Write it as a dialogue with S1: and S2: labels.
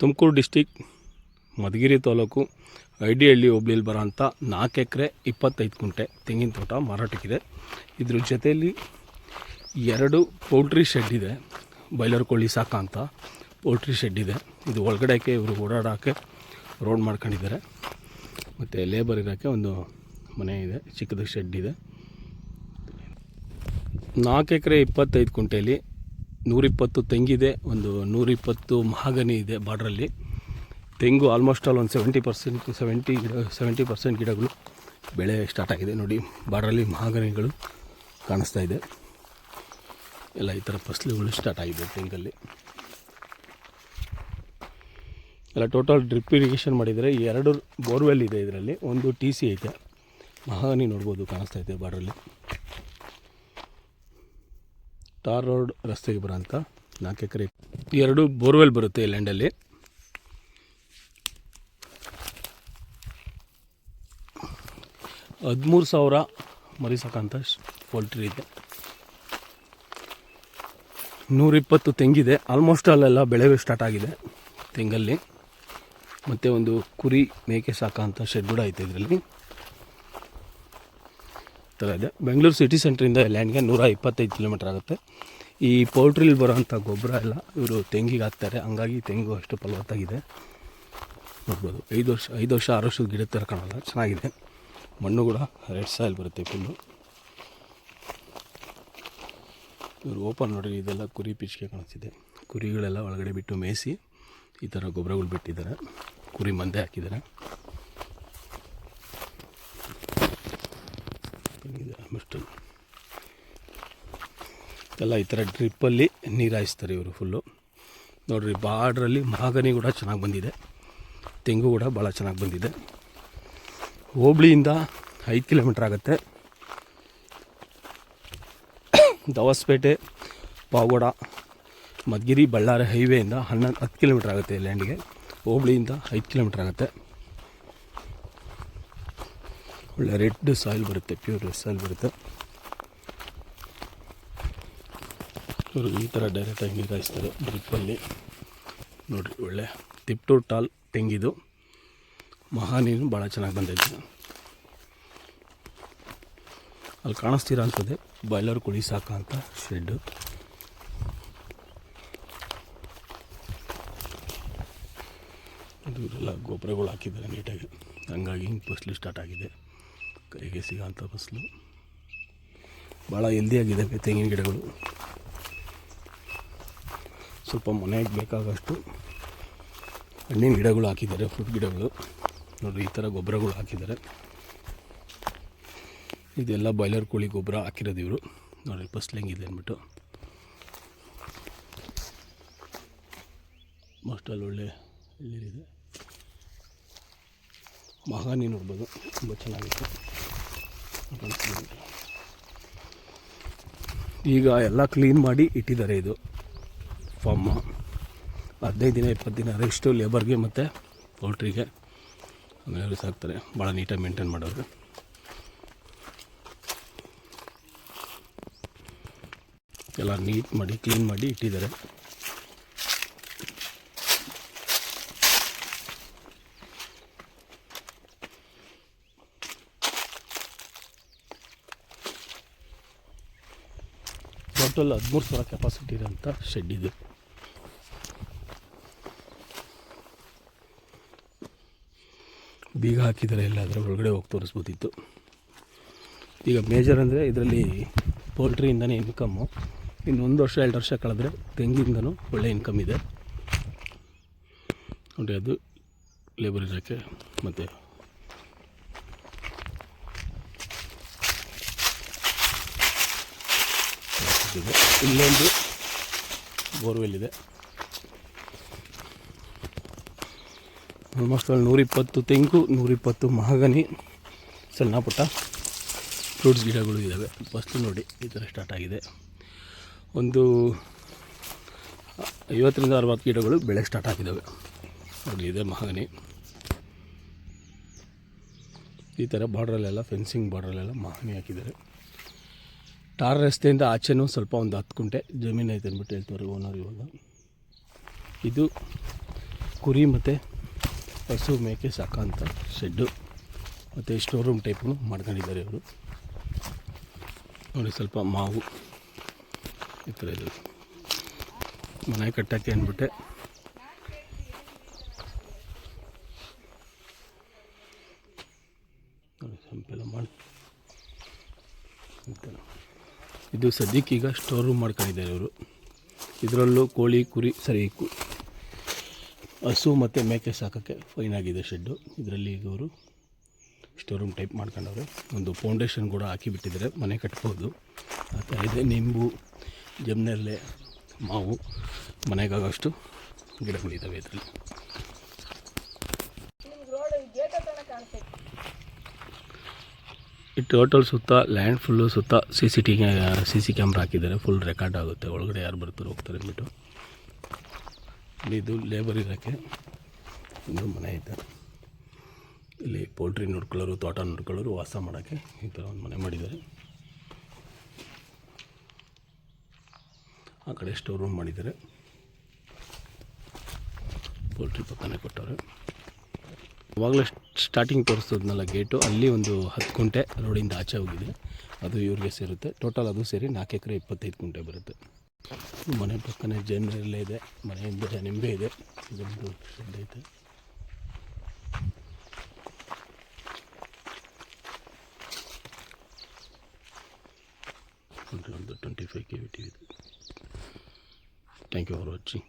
S1: Tumakuru district Madhugiri taluk Idihalli ಹೋಬಳಿಯಲ್ಲಿ ಬರೋಂಥ 4 ಎಕರೆ 25 ಗುಂಟೆ ತೆಂಗಿನ ತೋಟ ಮಾರಾಟಕ್ಕಿದೆ. ಇದ್ರ ಜೊತೆಯಲ್ಲಿ 2 ಪೌಲ್ಟ್ರಿ ಶೆಡ್ ಇದೆ. ಬಾಯ್ಲರ್ ಕೋಳಿ ಸಾಕೋಂಥ ಪೌಲ್ಟ್ರಿ ಶೆಡ್ ಇದೆ. ಇದು ಒಳಗಡೆಗೆ ಇವರು ಓಡಾಡೋಕ್ಕೆ ರೋಡ್ ಮಾಡ್ಕೊಂಡಿದ್ದಾರೆ. ಮತ್ತು ಲೇಬರ್ ಇರೋಕ್ಕೆ ಒಂದು ಮನೆ ಇದೆ, ಚಿಕ್ಕದ ಶೆಡ್ ಇದೆ. 4 ಎಕರೆ 25 ಗುಂಟೆಯಲ್ಲಿ 120 ತೆಂಗಿದೆ, ಒಂದು 120 ಮಹಾಗನಿ ಇದೆ. ಬಾರ್ಡ್ರಲ್ಲಿ ತೆಂಗು ಆಲ್ಮೋಸ್ಟ್ ಆಲ್ ಒಂದು 70% ಗಿಡಗಳು ಬೆಳೆ ಸ್ಟಾರ್ಟ್ ಆಗಿದೆ. ನೋಡಿ, ಬಾರ್ಡ್ರಲ್ಲಿ ಮಹಾಗನಿಗಳು ಕಾಣಿಸ್ತಾ ಇದೆ. ಎಲ್ಲ ಈ ಥರ ಫಸಲುಗಳು ಸ್ಟಾರ್ಟ್ ಆಗಿದೆ ತೆಂಗಲ್ಲಿ. ಎಲ್ಲ ಟೋಟಲ್ ಡ್ರಿಪ್ ಇರಿಗೇಷನ್ ಮಾಡಿದರೆ 2 ಬೋರ್ವೆಲ್ ಇದೆ. ಇದರಲ್ಲಿ ಒಂದು TC ಐತೆ. ಮಹಾಗನಿ ನೋಡ್ಬೋದು, ಕಾಣಿಸ್ತಾ ಇದೆ ಬಾರ್ಡ್ರಲ್ಲಿ. ಟಾರ್ ರೋಡ್ ರಸ್ತೆಗೆ ಬರೋಂಥ 4 ಎಕರೆ 2 ಬೋರ್ವೆಲ್ ಬರುತ್ತೆ ಈ ಲ್ಯಾಂಡಲ್ಲಿ. $13,000 ಮರಿ ಸಾಕೋಂಥ ಪೋಲ್ಟ್ರಿ ಇದೆ. 120 ತೆಂಗಿದೆ. ಆಲ್ಮೋಸ್ಟ್ ಅಲ್ಲೆಲ್ಲ ಬೆಳೆ ಸ್ಟಾರ್ಟ್ ಆಗಿದೆ ತೆಂಗಲ್ಲಿ. ಮತ್ತು ಒಂದು ಕುರಿ ಮೇಕೆ ಸಾಕೋಂಥ ಶೆಡ್ ಕೂಡ ಐತೆ ಇದರಲ್ಲಿ. ಥರ ಇದೆ. ಬೆಂಗಳೂರು ಸಿಟಿ ಸೆಂಟ್ರಿಂದ ಲ್ಯಾಂಡ್ಗೆ 125 ಕಿಲೋಮೀಟ್ರ್ ಆಗುತ್ತೆ. ಈ ಪೌಲ್ಟ್ರಿಲಿ ಬರೋವಂಥ ಗೊಬ್ಬರ ಎಲ್ಲ ಇವರು ತೆಂಗಿಗೆ ಹಾಕ್ತಾರೆ. ಹಂಗಾಗಿ ತೆಂಗು ಅಷ್ಟು ಫಲವತ್ತಾಗಿದೆ ನೋಡ್ಬೋದು. 5 ವರ್ಷ 6 ವರ್ಷದ ಗಿಡ ಥರ ಕಾಣಲ್ಲ, ಚೆನ್ನಾಗಿದೆ. ಮಣ್ಣು ಕೂಡ ರೆಡ್ ಸಾಯಿಲ್ ಬರುತ್ತೆ ಫುಲ್ಲು. ಇವರು ಓಪನ್ ನೋಡಿರಿ, ಇದೆಲ್ಲ ಕುರಿ ಪಿಚ್ಕೆ ಕಾಣಿಸ್ತಿದೆ. ಕುರಿಗಳೆಲ್ಲ ಒಳಗಡೆ ಬಿಟ್ಟು ಮೇಯಿಸಿ ಈ ಥರ ಗೊಬ್ಬರಗಳು ಬಿಟ್ಟಿದ್ದಾರೆ. ಕುರಿ ಮಂದೆ ಹಾಕಿದ್ದಾರೆ. ಎಲ್ಲ ಈ ಥರ ಡ್ರಿಪ್ಪಲ್ಲಿ ನೀರು ಹಾಯಿಸ್ತಾರೆ ಇವರು ಫುಲ್ಲು. ನೋಡಿರಿ, ಬಾರ್ಡ್ರಲ್ಲಿ ಮಹಾಗನಿ ಕೂಡ ಚೆನ್ನಾಗಿ ಬಂದಿದೆ. ತೆಂಗು ಕೂಡ ಭಾಳ ಚೆನ್ನಾಗಿ ಬಂದಿದೆ. ಹೋಬಳಿಯಿಂದ 5 ಕಿಲೋಮೀಟ್ರ್ ಆಗುತ್ತೆ. ದವಸ್ಪೇಟೆ, ಪಾವಗಡ, ಮಧುಗಿರಿ, ಬಳ್ಳಾರಿ ಹೈವೇಯಿಂದ 10 ಕಿಲೋಮೀಟ್ರ್ ಆಗುತ್ತೆ ಲ್ಯಾಂಡಿಗೆ. ಹೋಬಳಿಯಿಂದ 5 ಕಿಲೋಮೀಟ್ರ್ ಆಗುತ್ತೆ. ಒಳ್ಳೆ ರೆಡ್ ಸಾಯಿಲ್ ಬರುತ್ತೆ, ಪ್ಯೂರ್ ರೆಡ್ ಸಾಯಿಲ್ ಬರುತ್ತೆ. ಇವರು ಈ ಥರ ಡೈರೆಕ್ಟಾಗಿ ನೀರು ಹಾಯಿಸ್ತಾರೆ ಡ್ರಿಪ್ಪಲ್ಲಿ. ನೋಡಿರಿ, ಒಳ್ಳೆ ಟಿಪ್ ಟು ಟಾಲ್ ತೆಂಗಿದು. ಮಹಾನೀರು ಭಾಳ ಚೆನ್ನಾಗಿ ಬಂದೈತೆ. ಅಲ್ಲಿ ಕಾಣಿಸ್ತೀರಾ ಅಂತದೆ ಬಾಯ್ಲರ್ ಕೋಳಿ ಸಾಕೋಂಥ ಶೆಡ್ಡು. ಇವರೆಲ್ಲ ಗೊಬ್ಬರಗಳು ಹಾಕಿದ್ದಾರೆ ನೀಟಾಗಿ. ಹಂಗಾಗಿ ಫಸಲು ಸ್ಟಾರ್ಟ್ ಆಗಿದೆ. ಕೈಗೆ ಸಿಗೋಂಥ ಫಸಲು ಭಾಳ ಹೆಲ್ದಿಯಾಗಿದ್ದಾವೆ ತೆಂಗಿನ ಗಿಡಗಳು. ಸ್ವಲ್ಪ ಮನೆಗೆ ಬೇಕಾಗಷ್ಟು ಹಣ್ಣಿನ ಗಿಡಗಳು ಹಾಕಿದ್ದಾರೆ, ಫ್ರೂಟ್ ಗಿಡಗಳು. ನೋಡಿರಿ, ಈ ಥರ ಗೊಬ್ಬರಗಳು ಹಾಕಿದ್ದಾರೆ. ಇದೆಲ್ಲ ಬಾಯ್ಲರ್ ಕೋಳಿ ಗೊಬ್ಬರ ಹಾಕಿರೋದು ಇವರು. ನೋಡಿ ಫಸಲು ಹೆಂಗಿದೆ ಅಂದ್ಬಿಟ್ಟು. ಮೋಸ್ಟಲ್ಲಿ ಒಳ್ಳೆ ಎಳ್ನೀರಿದೆ. ಮಹಾನಿ ನೋಡ್ಬೋದು, ತುಂಬ ಚೆನ್ನಾಗಿತ್ತು. ಈಗ ಎಲ್ಲ ಕ್ಲೀನ್ ಮಾಡಿ ಇಟ್ಟಿದ್ದಾರೆ. ಇದು ಫಾರ್ಮ 15 ದಿನ 20 ದಿನ ರೆಸ್ಟು ಲೇಬರ್ಗೆ ಮತ್ತು ಪೌಲ್ಟ್ರಿಗೆ. ಆಮೇಲೆ ಸಾಕ್ತಾರೆ. ಭಾಳ ನೀಟಾಗಿ ಮೇಂಟೈನ್ ಮಾಡೋರು. ಎಲ್ಲ ನೀಟ್ ಮಾಡಿ ಕ್ಲೀನ್ ಮಾಡಿ ಇಟ್ಟಿದ್ದಾರೆ. ಟೋಟಲ್ 13,000 ಕೆಪಾಸಿಟಿ ಇರೋಂಥ ಶೆಡ್ ಇದೆ. ಬೀಗ ಹಾಕಿದ್ದಾರೆ. ಎಲ್ಲ ಅದರ ಒಳಗಡೆ ಹೋಗಿ ತೋರಿಸ್ಬೋದಿತ್ತು. ಈಗ ಮೇಜರ್ ಅಂದರೆ ಇದರಲ್ಲಿ ಪೋಲ್ಟ್ರಿಯಿಂದನೇ ಇನ್ಕಮ್ಮು. ಇನ್ನು 1 ವರ್ಷ 2 ವರ್ಷ ಕಳೆದ್ರೆ ತೆಂಗಿಂದನೂ ಒಳ್ಳೆ ಇನ್ಕಮ್ ಇದೆ ನೋಡಿ. ಅದು ಲೇಬರ್ ಇರೋಕ್ಕೆ. ಮತ್ತು ಇಲ್ಲೊಂದು ಬೋರ್ವೆಲ್ ಇದೆ. ಆಲ್ಮೋಸ್ಟ್ ಅಲ್ಲಿ 120 ತೆಂಗು, 120 ಮಹಾಗನಿ, ಸಣ್ಣ ಪುಟ್ಟ ಫ್ರೂಟ್ಸ್ ಗಿಡಗಳು ಇದ್ದಾವೆ. ಫಸ್ಟು ನೋಡಿ, ಈ ಥರ ಸ್ಟಾರ್ಟ್ ಆಗಿದೆ. ಒಂದು 50ರಿಂದ 60 ಗಿಡಗಳು ಬೆಳೆ ಸ್ಟಾರ್ಟ್ ಆಗಿದ್ದಾವೆ ನೋಡಿ. ಇದೆ ಮಹಾಗನಿ. ಈ ಥರ ಬಾರ್ಡ್ರಲ್ಲೆಲ್ಲ ಫೆನ್ಸಿಂಗ್ ಬಾರ್ಡ್ರಲ್ಲೆಲ್ಲ ಮಹಾಗನಿ ಹಾಕಿದ್ದಾರೆ. ಟಾರ್ ರಸ್ತೆಯಿಂದ ಆಚೆನೂ ಸ್ವಲ್ಪ ಒಂದು 10 ಗುಂಟೆ ಜಮೀನು ಐತೆ ಅಂದ್ಬಿಟ್ಟು ಹೇಳ್ತಾರೆ ಓನರ್. ಇವಾಗ ಇದು ಕುರಿ ಮತ್ತು ಹಸು ಮೇಕೆ ಸಾಕೋಂಥ ಶೆಡ್ಡು ಮತ್ತು ಸ್ಟೋರ್ ರೂಮ್ ಟೈಪು ಮಾಡ್ಕೊಂಡಿದ್ದಾರೆ ಇವರು. ನೋಡಿ ಸ್ವಲ್ಪ ಮಾವು ಈ ಥರ ಇದು ಮನೆ ಕಟ್ಟೋಕ್ಕೆ ಅಂದ್ಬಿಟ್ಟೆ ನೋಡಿ ಸಂಪೆಲ್ಲ ಮಾಡಿ ಇದು ಸದ್ಯಕ್ಕೀಗ ಸ್ಟೋರ್ ರೂಮ್ ಮಾಡ್ಕೊಂಡಿದ್ದಾರೆ ಇವರು. ಇದರಲ್ಲೂ ಕೋಳಿ ಕುರಿ ಹಸು ಮತ್ತು ಮೇಕೆ ಸಾಕೋಕ್ಕೆ ಫೈನ್ ಆಗಿದೆ ಶೆಡ್ಡು. ಇದರಲ್ಲಿ ಈಗ ಅವರು ಸ್ಟೋರ್ ರೂಮ್ ಟೈಪ್ ಮಾಡ್ಕೊಂಡವ್ರೆ. ಒಂದು ಫೌಂಡೇಶನ್ ಕೂಡ ಹಾಕಿಬಿಟ್ಟಿದ್ದಾರೆ, ಮನೆ ಕಟ್ಬೋದು ಆ ಥರ ಇದೆ. ನಿಂಬು, ಜಮ್ನೆರಳೆ, ಮಾವು ಮನೆಗಾಗೋಷ್ಟು ಗಿಡಗಳಿದ್ದಾವೆ ಇದರಲ್ಲಿ. ಈ ಟೋಟಲ್ ಸುತ್ತ ಲ್ಯಾಂಡ್ ಫುಲ್ಲು ಸುತ್ತ ಸಿ ಸಿ ಕ್ಯಾಮ್ರಾ ಹಾಕಿದ್ದಾರೆ. ಫುಲ್ ರೆಕಾರ್ಡ್ ಆಗುತ್ತೆ ಒಳಗಡೆ ಯಾರು ಬರ್ತಾರೆ ಹೋಗ್ತಾರೆ ಅಂದ್ಬಿಟ್ಟು. ಇದು ಲೇಬರ್ ಇರೋಕ್ಕೆ ಒಂದು ಮನೆ ಐತೆ. ಇಲ್ಲಿ ಪೋಲ್ಟ್ರಿ ನೋಡ್ಕೊಳ್ಳೋರು, ತೋಟ ನೋಡ್ಕೊಳ್ಳೋರು, ವಾಸ ಮಾಡೋಕ್ಕೆ ಈ ಥರ ಒಂದು ಮನೆ ಮಾಡಿದ್ದಾರೆ. ಆ ಕಡೆ ಸ್ಟೋರ್ ರೂಮ್ ಮಾಡಿದ್ದಾರೆ. ಪೋಲ್ಟ್ರಿ ಪಕ್ಕನೇ ಕೊಟ್ಟವ್ರೆ. ಆವಾಗಲೇ ಸ್ಟಾರ್ಟಿಂಗ್ ತೋರಿಸ್ತದ್ನಲ್ಲ ಗೇಟು, ಅಲ್ಲಿ ಒಂದು 10 ಗುಂಟೆ ರೋಡಿಂದ ಆಚೆ ಹೋಗಿದೆ, ಅದು ಇವ್ರಿಗೆ ಸೇರುತ್ತೆ. ಟೋಟಲ್ ಅದು ಸೇರಿ 4 ಎಕರೆ 25 ಗುಂಟೆ ಬರುತ್ತೆ. ಮನೆ ಪಕ್ಕನೇ ಜೇನುಗಳೆಲ್ಲ ಇದೆ, ಮನೆಯಿಂದ ನಿಂಬೆ ಇದೆ, ಇದೊಂದು ಶೆಡ್ ಐತೆ. ಒಂದು 25 KVT ಇದೆ. Thank you for watching.